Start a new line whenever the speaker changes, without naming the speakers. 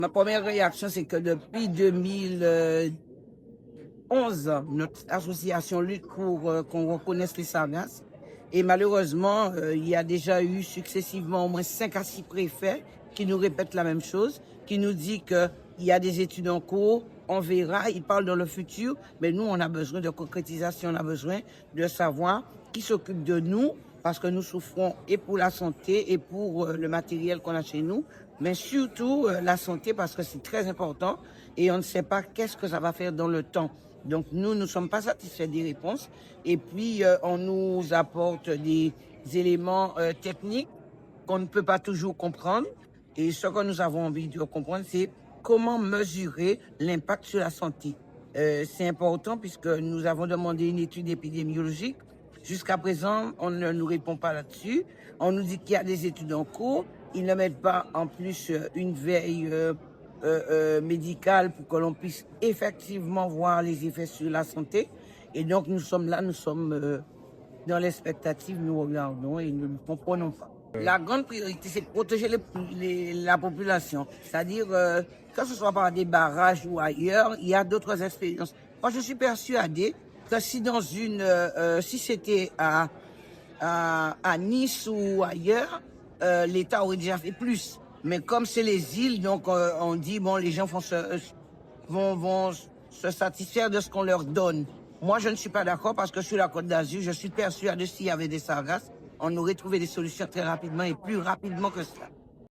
Ma première réaction, c'est que depuis 2011, notre association lutte pour qu'on reconnaisse les sargasses. Et malheureusement, il y a déjà eu successivement au moins 5 à 6 préfets qui nous répètent la même chose, qui nous disent qu'il y a des études en cours, on verra, ils parlent dans le futur, mais nous, on a besoin de concrétisation, on a besoin de savoir qui s'occupe de nous, parce que nous souffrons et pour la santé et pour le matériel qu'on a chez nous, mais surtout la santé parce que c'est très important et on ne sait pas qu'est-ce que ça va faire dans le temps. Donc nous ne sommes pas satisfaits des réponses et puis on nous apporte des éléments techniques qu'on ne peut pas toujours comprendre. Et ce que nous avons envie de comprendre, c'est comment mesurer l'impact sur la santé. C'est important puisque nous avons demandé une étude épidémiologique. Jusqu'à présent, on ne nous répond pas là-dessus. On nous dit qu'il y a des études en cours. Ils ne mettent pas en plus une veille médicale pour que l'on puisse effectivement voir les effets sur la santé. Et donc nous sommes là, nous sommes dans l'expectative, nous regardons et nous ne comprenons pas. La grande priorité, c'est de protéger la population. C'est-à-dire, que ce soit par des barrages ou ailleurs, il y a d'autres expériences. Moi, je suis persuadée que si si c'était à Nice ou ailleurs, l'État aurait déjà fait plus. Mais comme c'est les îles, donc on dit, bon, les gens vont se satisfaire de ce qu'on leur donne. Moi, je ne suis pas d'accord parce que sur la Côte d'Azur, je suis persuadée que s'il y avait des sargasses, on aurait trouvé des solutions très rapidement et plus rapidement que cela.